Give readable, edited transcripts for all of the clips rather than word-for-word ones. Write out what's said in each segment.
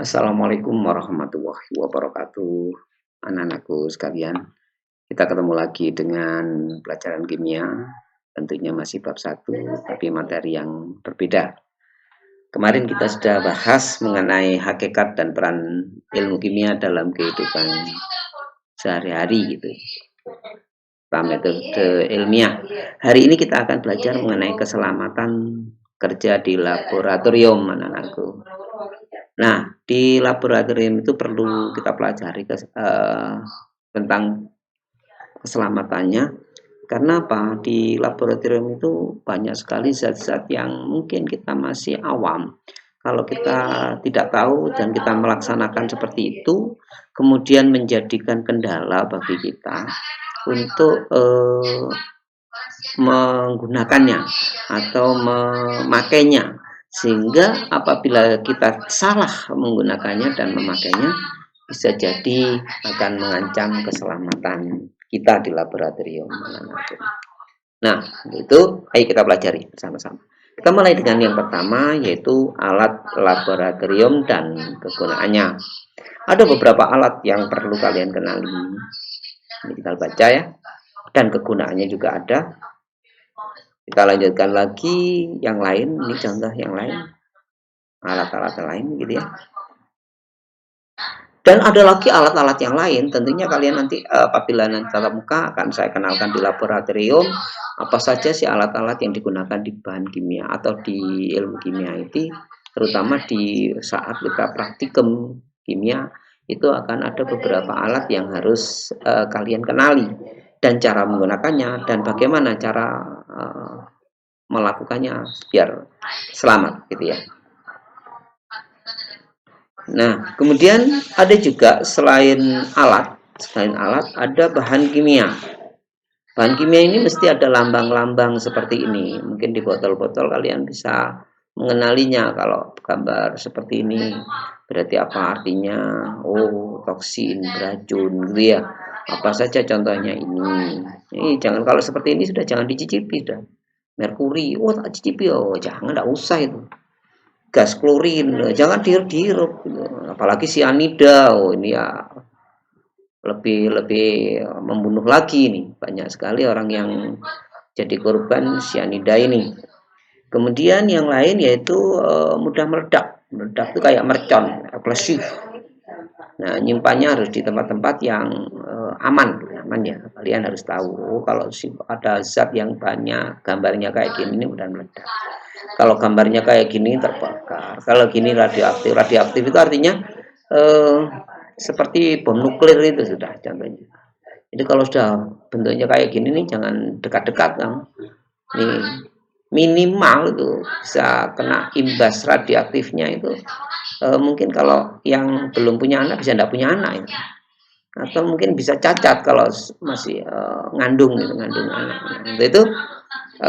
Assalamualaikum warahmatullahi wabarakatuh. Anak-anakku sekalian, kita ketemu lagi dengan pelajaran kimia. Tentunya masih bab 1, tapi materi yang berbeda. Kemarin kita sudah bahas mengenai hakikat dan peran ilmu kimia dalam kehidupan sehari-hari gitu. Metode ilmiah. Hari ini kita akan belajar mengenai keselamatan kerja di laboratorium, anak-anakku. Nah, di laboratorium itu perlu kita pelajari tentang keselamatannya. Karena apa? Di laboratorium itu banyak sekali zat-zat yang mungkin kita masih awam. Kalau kita tidak tahu dan kita melaksanakan seperti itu, kemudian menjadikan kendala bagi kita untuk menggunakannya atau memakainya, sehingga apabila kita salah menggunakannya dan memakainya, bisa jadi akan mengancam keselamatan kita di laboratorium. Nah, itu ayo kita pelajari bersama-sama. Kita mulai dengan yang pertama, yaitu alat laboratorium dan kegunaannya. Ada beberapa alat yang perlu kalian kenali. Ini kita baca ya. Dan kegunaannya juga ada. Kita lanjutkan lagi yang lain, ini contoh yang lain, alat-alat lain gitu ya. Dan ada lagi alat-alat yang lain, tentunya kalian nanti apabila nanti tatap muka akan saya kenalkan di laboratorium apa saja sih alat-alat yang digunakan di bahan kimia atau di ilmu kimia itu, terutama di saat kita praktikum kimia itu akan ada beberapa alat yang harus kalian kenali dan cara menggunakannya dan bagaimana cara melakukannya biar selamat gitu ya. Nah, kemudian ada juga selain alat ada bahan kimia. Bahan kimia ini mesti ada lambang-lambang seperti ini. Mungkin di botol-botol kalian bisa mengenalinya. Kalau gambar seperti ini berarti apa artinya? Oh, toksin, beracun gitu ya. Apa saja contohnya ini. Ini jangan, kalau seperti ini sudah jangan dicicipi dah. Merkuri, oh tak cicipi, oh jangan, enggak usah itu. Gas klorin, jangan dihirup-hirup, apalagi sianida, oh ini ya lebih membunuh lagi nih, banyak sekali orang yang jadi korban sianida ini. Kemudian yang lain yaitu mudah meledak itu kayak mercon, eksplosif. Nah, nyimpannya harus di tempat-tempat yang aman ya. Kalian harus tahu kalau ada zat yang banyak gambarnya kayak gini ini mudah meledak. Kalau gambarnya kayak gini terbakar. Kalau gini radioaktif. Radioaktif itu artinya seperti bom nuklir itu sudah contohnya. Jadi kalau sudah bentuknya kayak gini nih jangan dekat-dekat kan. Nih minimal itu bisa kena imbas radioaktifnya itu. Mungkin kalau yang belum punya anak bisa tidak punya anak itu. Atau mungkin bisa cacat kalau masih ngandung anak. Nah, itu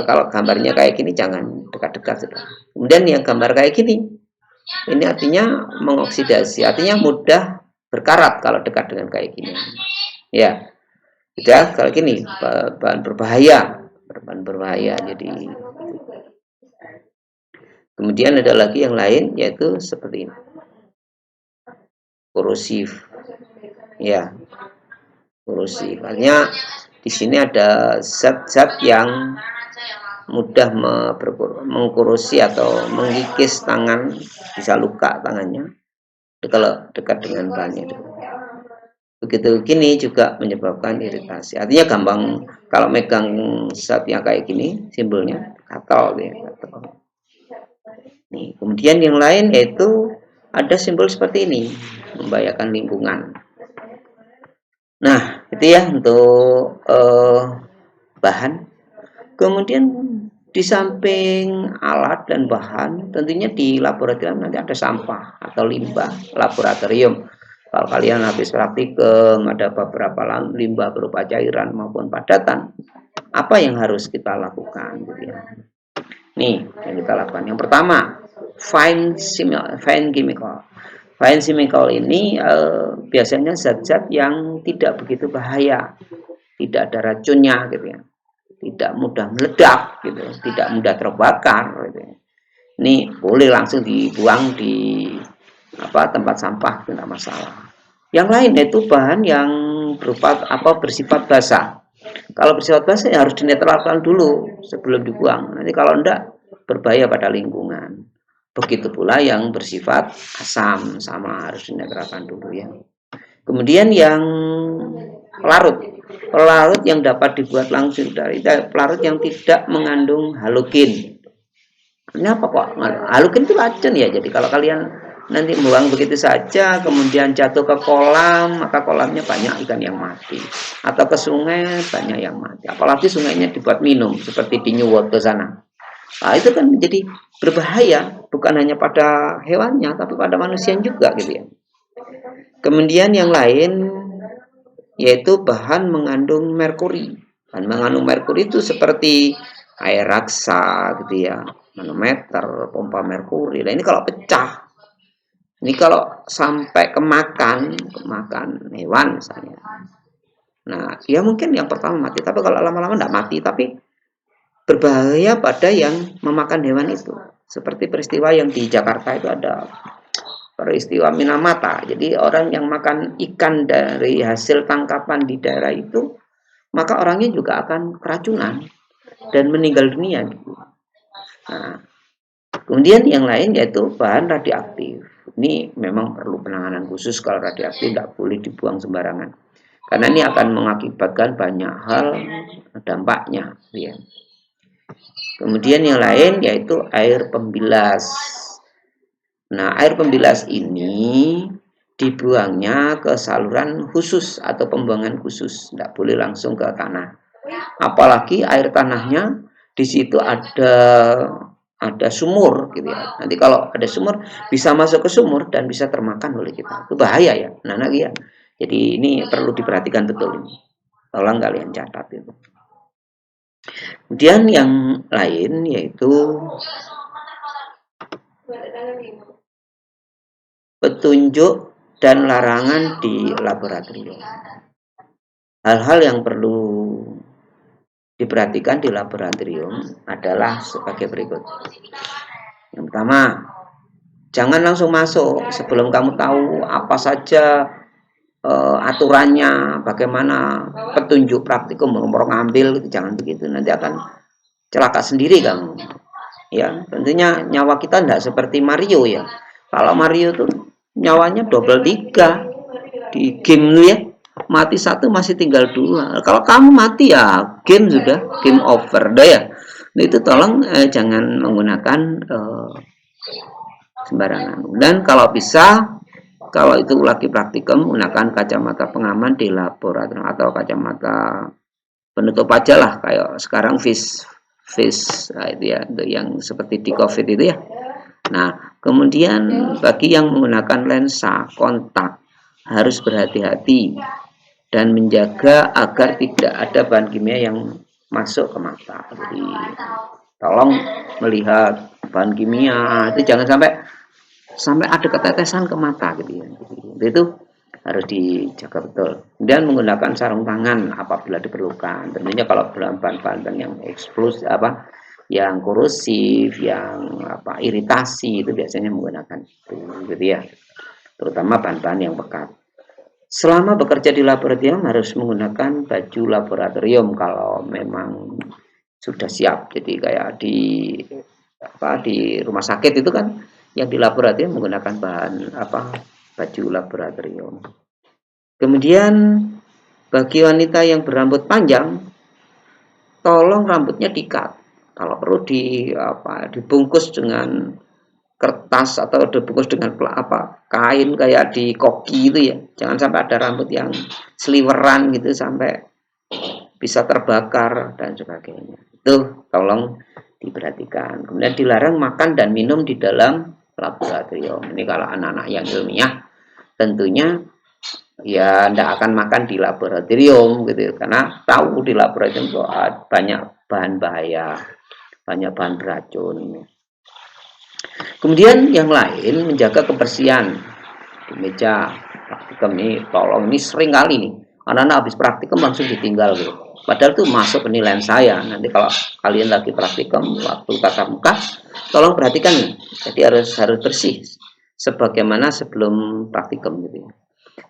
kalau gambarnya kayak gini jangan dekat-dekat sudah. Kemudian yang gambar kayak gini, ini artinya mengoksidasi, artinya mudah berkarat kalau dekat dengan kayak gini. Ya, tidak kalau gini bahan berbahaya. Jadi kemudian ada lagi yang lain yaitu seperti ini, korosif. Ya, korosif. Artinya di sini ada zat-zat yang mudah mengkorosif atau mengikis tangan, bisa luka tangannya kalau dekat dengan bahannya. Begitu gini juga menyebabkan iritasi. Artinya gampang kalau megang zat yang kayak gini, simbolnya gatal ya. Nih, kemudian yang lain yaitu ada simbol seperti ini, membahayakan lingkungan. Nah, itu ya untuk bahan. Kemudian di samping alat dan bahan, tentunya di laboratorium nanti ada sampah atau limbah laboratorium. Kalau kalian habis praktikum, ada beberapa limbah berupa cairan maupun padatan, apa yang harus kita lakukan? Gitu ya. Nih, yang kita lakukan. Yang pertama, fine chemical. Fine chemical ini biasanya zat-zat yang tidak begitu bahaya, tidak ada racunnya, gitu ya. Tidak mudah meledak, gitu, tidak mudah terbakar. Gitu. Ini boleh langsung dibuang di tempat sampah, tidak masalah. Yang lain yaitu bahan yang berupa bersifat basah. Kalau bersifat basah ya harus dinetralkan dulu sebelum dibuang. Nanti kalau enggak berbahaya pada lingkungan. Begitu pula yang bersifat asam, sama harus dinetralkan dulu ya. Kemudian yang pelarut yang dapat dibuat langsung dari pelarut yang tidak mengandung halogen. Ini apa kok? Halogen itu racun ya. Jadi kalau kalian nanti buang begitu saja, kemudian jatuh ke kolam, maka kolamnya banyak ikan yang mati. Atau ke sungai banyak yang mati. Apalagi sungainya dibuat minum, seperti di New World ke sana. Nah, itu kan menjadi berbahaya, bukan hanya pada hewannya, tapi pada manusia juga gitu ya. Kemudian yang lain yaitu bahan mengandung merkuri. Bahan mengandung merkuri itu seperti air raksa gitu ya, manometer, pompa merkuri. Nah ini kalau pecah, ini kalau sampai kemakan hewan misalnya. Nah ya mungkin yang pertama mati, tapi kalau lama-lama tidak mati, tapi berbahaya pada yang memakan hewan itu. Seperti peristiwa yang di Jakarta itu ada peristiwa Minamata. Jadi orang yang makan ikan dari hasil tangkapan di daerah itu, maka orangnya juga akan keracunan dan meninggal dunia. Nah, kemudian yang lain yaitu bahan radioaktif. Ini memang perlu penanganan khusus kalau radioaktif, tidak boleh dibuang sembarangan. Karena ini akan mengakibatkan banyak hal dampaknya. Ya. Kemudian yang lain yaitu air pembilas. Nah, air pembilas ini dibuangnya ke saluran khusus atau pembuangan khusus, tidak boleh langsung ke tanah. Apalagi air tanahnya di situ ada sumur gitu ya. Nanti kalau ada sumur bisa masuk ke sumur dan bisa termakan oleh kita. Itu bahaya ya. Nah, ya. Jadi ini perlu diperhatikan betul ini. Tolong kalian catat itu. Kemudian yang lain yaitu petunjuk dan larangan di laboratorium. Hal-hal yang perlu diperhatikan di laboratorium adalah sebagai berikut. Yang pertama, jangan langsung masuk sebelum kamu tahu apa saja aturannya, bagaimana petunjuk praktikum, mau ngambil, jangan begitu, nanti akan celaka sendiri kamu. Ya, tentunya nyawa kita tidak seperti Mario ya. Kalau Mario tuh nyawanya double 3 di game ya, mati 1 masih tinggal 2. Kalau kamu mati ya game sudah, game over dah ya. Nah, itu tolong jangan menggunakan sembarangan. Dan kalau bisa, kalau itu lagi praktikum, menggunakan kacamata pengaman di laboratorium atau kacamata penutup aja lah, kayak sekarang face itu ya, yang seperti di COVID itu ya. Nah, kemudian bagi yang menggunakan lensa kontak harus berhati-hati dan menjaga agar tidak ada bahan kimia yang masuk ke mata. Jadi tolong melihat bahan kimia itu jangan sampai ada ketetesan ke mata gitu ya. Itu harus dijaga betul. Kemudian menggunakan sarung tangan apabila diperlukan. Tentunya kalau bahan-bahan yang eksplosif yang korosif, yang iritasi itu biasanya menggunakan itu gitu ya. Terutama bahan-bahan yang pekat. Selama bekerja di laboratorium harus menggunakan baju laboratorium kalau memang sudah siap. Jadi kayak di rumah sakit itu kan yang di laboratorium menggunakan baju laboratorium. Kemudian bagi wanita yang berambut panjang, tolong rambutnya dikat. Kalau perlu dibungkus dengan kertas atau dibungkus dengan kain kayak di koki itu ya. Jangan sampai ada rambut yang seliweran gitu sampai bisa terbakar dan sebagainya. Itu tolong diperhatikan. Kemudian dilarang makan dan minum di dalam laboratorium. Ini kalau anak-anak yang ilmiah tentunya ya tidak akan makan di laboratorium gitu karena tahu di laboratorium itu banyak bahan bahaya, banyak bahan beracun. Kemudian yang lain menjaga kebersihan di meja praktikum ini. Tolong, ini sering kali nih anak-anak habis praktikum langsung ditinggal gitu. Padahal itu masuk penilaian saya. Nanti kalau kalian lagi praktikum waktu tatap muka, tolong perhatikan nih. Jadi harus bersih. sebagaimana sebelum praktikum gitu ya.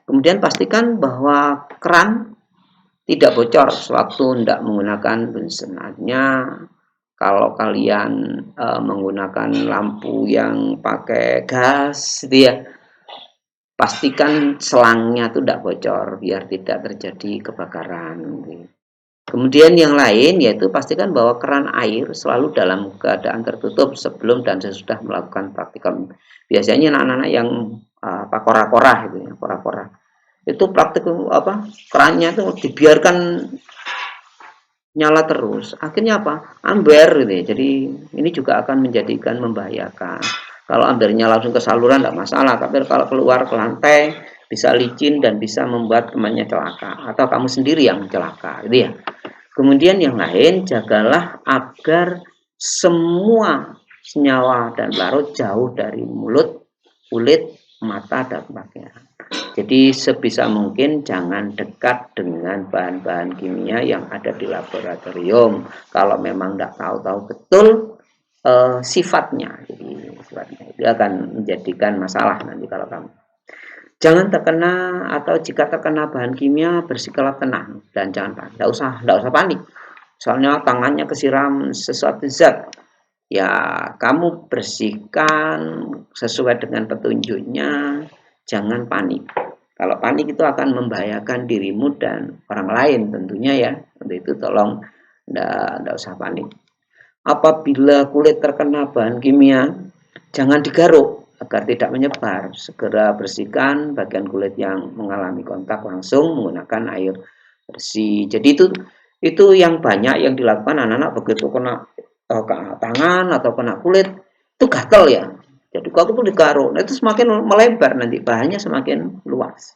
Kemudian pastikan bahwa keran tidak bocor sewaktu tidak menggunakan bunsen. Artinya kalau kalian menggunakan lampu yang pakai gas gitu ya, pastikan selangnya itu tidak bocor biar tidak terjadi kebakaran gitu. Kemudian yang lain yaitu pastikan bahwa keran air selalu dalam keadaan tertutup sebelum dan sesudah melakukan praktikum. Biasanya anak-anak yang kora-kora gitu ya, kora-kora. Itu praktikum kerannya itu dibiarkan nyala terus. Akhirnya apa? Amber gitu ya. Jadi ini juga akan menjadikan membahayakan. Kalau ambernya langsung ke saluran tidak masalah, tapi kalau keluar ke lantai bisa licin dan bisa membuat temannya celaka atau kamu sendiri yang celaka gitu ya. Kemudian yang lain, jagalah agar semua senyawa dan larut jauh dari mulut, kulit, mata, dan pakaian. Jadi sebisa mungkin jangan dekat dengan bahan-bahan kimia yang ada di laboratorium. Kalau memang tidak tahu-tahu betul sifatnya. Jadi sifatnya itu akan menjadikan masalah nanti kalau kamu. Jangan terkena atau jika terkena bahan kimia bersikap tenang dan jangan panik. Tidak usah panik. Soalnya tangannya kesiram sesuatu zat. Ya kamu bersihkan sesuai dengan petunjuknya. Jangan panik. Kalau panik itu akan membahayakan dirimu dan orang lain tentunya ya. Untuk itu tolong tidak usah panik. Apabila kulit terkena bahan kimia, jangan digaruk agar tidak menyebar. Segera bersihkan bagian kulit yang mengalami kontak langsung menggunakan air bersih. Jadi itu yang banyak yang dilakukan anak-anak begitu kena tangan atau kena kulit itu gatel ya. Jadi kalau itu digaruk, nah itu semakin melebar nanti bahannya semakin luas.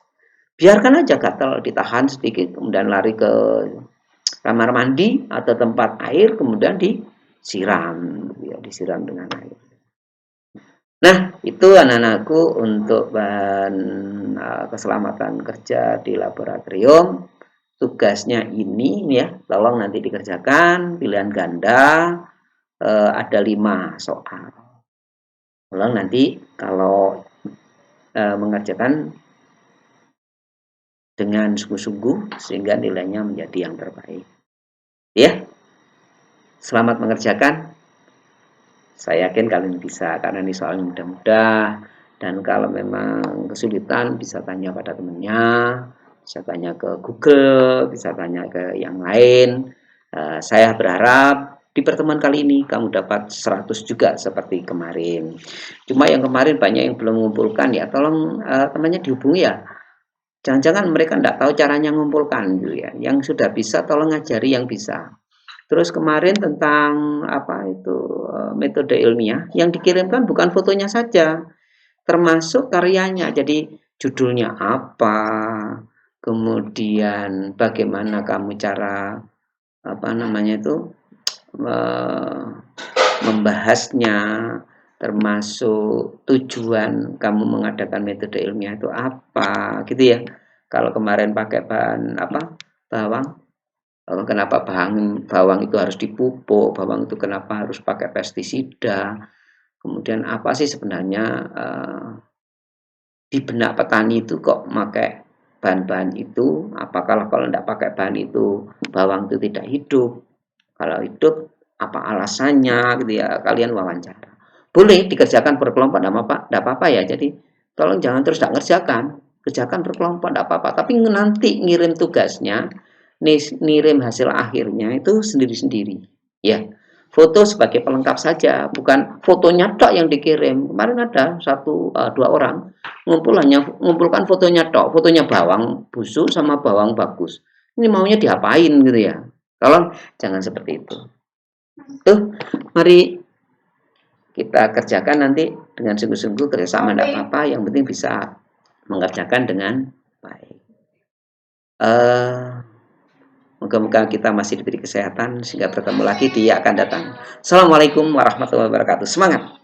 Biarkan aja gatel, ditahan sedikit, kemudian lari ke kamar mandi atau tempat air, kemudian disiram, ya, disiram dengan air. Nah, itu anak-anakku untuk bahan keselamatan kerja di laboratorium. Tugasnya ini ya, tolong nanti dikerjakan, pilihan ganda, ada 5 soal. Tolong nanti kalau mengerjakan dengan sungguh-sungguh sehingga nilainya menjadi yang terbaik. Ya, selamat mengerjakan. Saya yakin kalian bisa karena ini soalnya mudah-mudah. Dan kalau memang kesulitan bisa tanya pada temannya, bisa tanya ke Google, bisa tanya ke yang lain. Saya berharap di pertemuan kali ini kamu dapat 100 juga seperti kemarin. Cuma yang kemarin banyak yang belum mengumpulkan ya, tolong temannya dihubungi ya. Jangan-jangan mereka tidak tahu caranya mengumpulkan gitu ya. Yang sudah bisa tolong ngajari yang bisa. Terus kemarin tentang metode ilmiah yang dikirimkan bukan fotonya saja, termasuk karyanya. Jadi judulnya apa, kemudian bagaimana kamu cara membahasnya, termasuk tujuan kamu mengadakan metode ilmiah itu apa, gitu ya. Kalau kemarin pakai bahan bawang. Kenapa bawang itu harus dipupuk, bawang itu kenapa harus pakai pestisida, kemudian apa sih sebenarnya di benak petani itu kok pakai bahan-bahan itu, apakah kalau tidak pakai bahan itu bawang itu tidak hidup, kalau hidup apa alasannya gitu ya, kalian wawancara. Boleh dikerjakan berkelompok, tidak apa-apa ya, jadi tolong jangan terus tidak ngerjakan, kerjakan berkelompok tidak apa-apa, tapi nanti ngirim tugasnya, ngirim hasil akhirnya itu sendiri-sendiri ya. Foto sebagai pelengkap saja, bukan fotonya tok yang dikirim. Kemarin ada 2 orang ngumpulkan fotonya tok, fotonya bawang busuk sama bawang bagus. Ini maunya diapain gitu ya. Tolong jangan seperti itu. Tuh, mari kita kerjakan nanti dengan sungguh-sungguh, kerjasama tidak apa-apa, yang penting bisa mengerjakan dengan baik. Moga-moga kita masih diberi kesehatan sehingga bertemu lagi di akan datang. Assalamualaikum warahmatullahi wabarakatuh. Semangat!